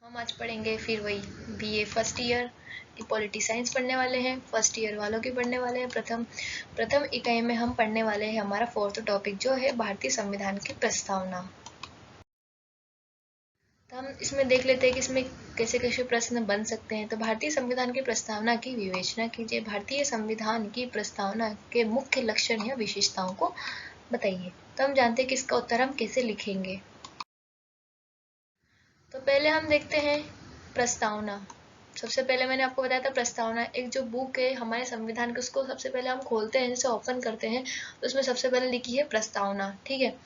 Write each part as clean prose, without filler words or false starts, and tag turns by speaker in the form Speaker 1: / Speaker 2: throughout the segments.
Speaker 1: हम आज पढ़ेंगे फिर वही बीए फर्स्ट ईयर की पॉलिटी साइंस पढ़ने वाले हैं। फर्स्ट ईयर वालों की पढ़ने वाले हैं। प्रथम इकाई में हम पढ़ने वाले हैं हमारा फोर्थ टॉपिक जो है भारतीय संविधान की प्रस्तावना। तो हम इसमें देख लेते हैं कि इसमें कैसे कैसे प्रश्न बन सकते हैं। तो भारतीय संविधान की प्रस्तावना की विवेचना कीजिए। भारतीय संविधान की प्रस्तावना के मुख्य लक्षण या विशेषताओं को बताइए। तो हम जानते हैं कि इसका उत्तर हम कैसे लिखेंगे। तो पहले हम देखते हैं प्रस्तावना। सबसे पहले मैंने आपको बताया था प्रस्तावना एक जो बुक है हमारे संविधान की, उसको सबसे पहले हम खोलते हैं, जैसे ओपन करते हैं तो उसमें सबसे पहले लिखी है प्रस्तावना। ठीक है,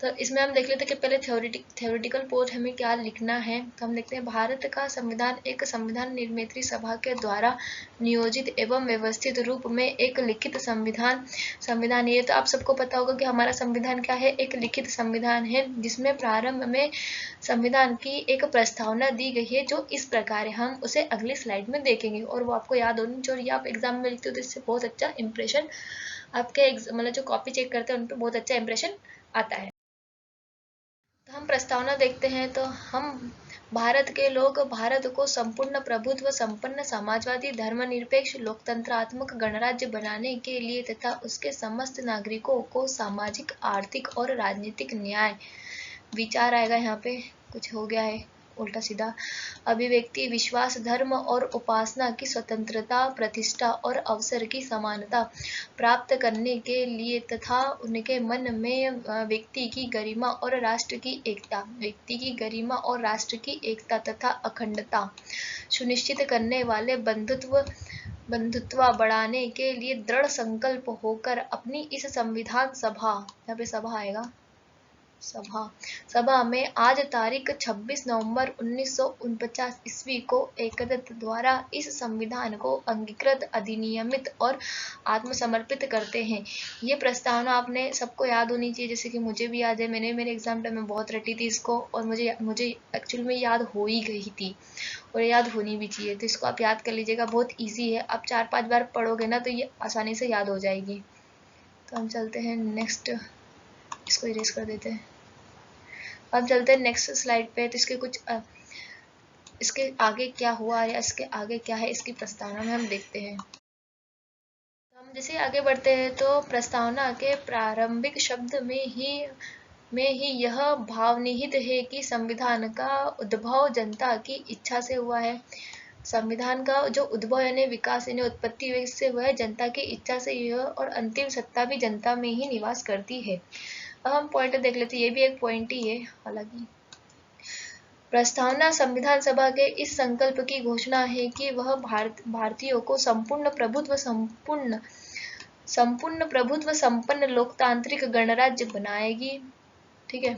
Speaker 1: तो इसमें हम देख लेते हैं कि पहले थ्योरेटिकल पोर्ट हमें क्या लिखना है। तो हम लिखते हैं भारत का संविधान एक संविधान निर्मात्री सभा के द्वारा नियोजित एवं व्यवस्थित रूप में एक लिखित संविधान ये तो आप सबको पता होगा कि हमारा संविधान क्या है, एक लिखित संविधान है जिसमें प्रारंभ में संविधान की एक प्रस्तावना दी गई है जो इस प्रकार है। हम उसे अगली स्लाइड में देखेंगे और वो आपको याद होनी चाहिए। आप एग्जाम में लिखते हो तो इससे बहुत अच्छा इंप्रेशन आपके मतलब जो कॉपी चेक करते हैं उन पर बहुत अच्छा इंप्रेशन आता है। तो हम प्रस्तावना देखते हैं। तो हम भारत के लोग भारत को संपूर्ण प्रभुत्व संपन्न समाजवादी धर्मनिरपेक्ष लोकतंत्रात्मक गणराज्य बनाने के लिए तथा उसके समस्त नागरिकों को सामाजिक आर्थिक और राजनीतिक न्याय विचार आएगा, यहाँ पे कुछ हो गया है उल्टा सीधा, अभिव्यक्ति विश्वास धर्म और उपासना की स्वतंत्रता प्रतिष्ठा और अवसर की समानता प्राप्त करने के लिए तथा उनके मन में व्यक्ति की गरिमा और राष्ट्र की एकता तथा अखंडता सुनिश्चित करने वाले बंधुत्व बढ़ाने के लिए दृढ़ संकल्प होकर अपनी इस संविधान सभा, यहाँ पे सभा आएगा, सभा में आज तारीख 26 नवंबर 1949 ईस्वी को एकदत्त द्वारा इस संविधान को अंगीकृत अधिनियमित और आत्मसमर्पित करते हैं। ये प्रस्तावना आपने सबको याद होनी चाहिए, जैसे कि मुझे भी याद है। मैंने मेरे एग्जाम टाइम में बहुत रटी थी इसको और मुझे एक्चुअल में याद हो ही गई थी और याद होनी भी चाहिए। तो इसको आप याद कर लीजिएगा, बहुत ईजी है। आप 4-5 बार पढ़ोगे ना तो ये आसानी से याद हो जाएगी। तो हम चलते हैं नेक्स्ट, इसको इरेज कर देते हैं। अब चलते हैं नेक्स्ट स्लाइड पे। तो इसके आगे क्या हुआ या इसके आगे क्या है इसकी प्रस्तावना में हम देखते हैं। तो हम जैसे आगे बढ़ते हैं तो प्रस्तावना के प्रारंभिक शब्द में ही यह भाव निहित है कि संविधान का उद्भव जनता की इच्छा से हुआ है। संविधान का जो उद्भव यानी विकास यानी उत्पत्ति से वह जनता की इच्छा से ही है और अंतिम सत्ता भी जनता में ही निवास करती है। अब हम पॉइंट देख लेते हैं, ये भी एक पॉइंट ही है। हालांकि प्रस्तावना संविधान सभा के इस संकल्प की घोषणा है कि वह भारतीयों को संपूर्ण प्रभुत्व संपन्न लोकतांत्रिक गणराज्य बनाएगी। ठीक है,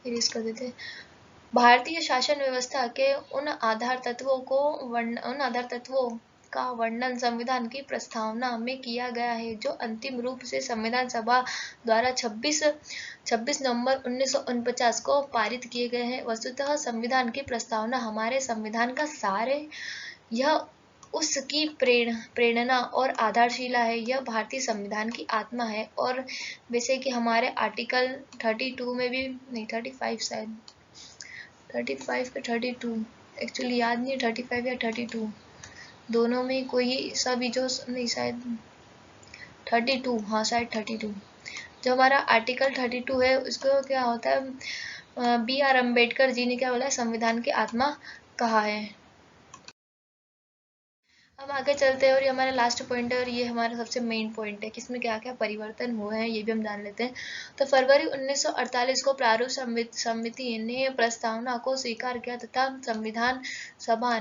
Speaker 1: इरेज कर देते हैं। भारतीय शासन व्यवस्था के उन आधार तत्वों का वर्णन संविधान की प्रस्तावना में किया गया है जो अंतिम रूप से संविधान सभा द्वारा 26 नवंबर 1949 को पारित किए गए हैं। वस्तुतः संविधान की प्रस्तावना हमारे संविधान का सार है। यह उसकी प्रेरणा और आधारशिला है। यह भारतीय संविधान की आत्मा है। और वैसे कि हमारे आर्टिकल 32 में भी नहीं, 35 शायद 35 का 32 एक्चुअली याद नहीं, 35 या 32 दोनों में कोई सा भी जो नहीं, शायद 32, हाँ शायद 32। जो हमारा आर्टिकल 32 है उसको क्या होता है, BR अम्बेडकर जी ने क्या बोला है, संविधान की आत्मा कहा है। अब आगे चलते हैं और ये हमारा लास्ट पॉइंट है और ये हमारा सबसे मेन पॉइंट है कि इसमें क्या क्या परिवर्तन हुए हैं ये भी हम जान लेते हैं। तो फरवरी 1948 को प्रारूप समिति ने प्रस्तावना को स्वीकार किया तथा संविधान सभा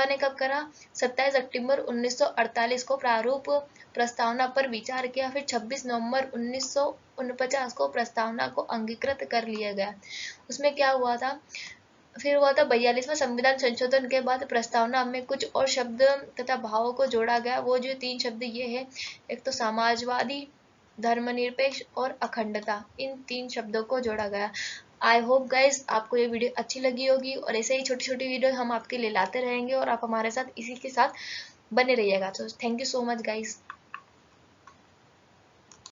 Speaker 1: ने कब करा, 27 अक्टूबर 1948 को प्रारूप प्रस्तावना पर विचार किया। फिर 26 नवंबर 1949 को प्रस्तावना को अंगीकृत कर लिया गया। उसमें क्या हुआ था, फिर हुआ था 42वां संविधान संशोधन के बाद प्रस्तावना में कुछ और शब्द तथा भावों को जोड़ा गया। वो जो 3 शब्द ये है, एक तो समाजवादी धर्मनिरपेक्ष और अखंडता, इन 3 शब्दों को जोड़ा गया। आई होप गाइज आपको ये वीडियो अच्छी लगी होगी और ऐसे ही छोटी छोटी वीडियो हम आपके लिए लाते रहेंगे और आप हमारे साथ इसी के साथ बने रहिएगा। तो thank you so much guys.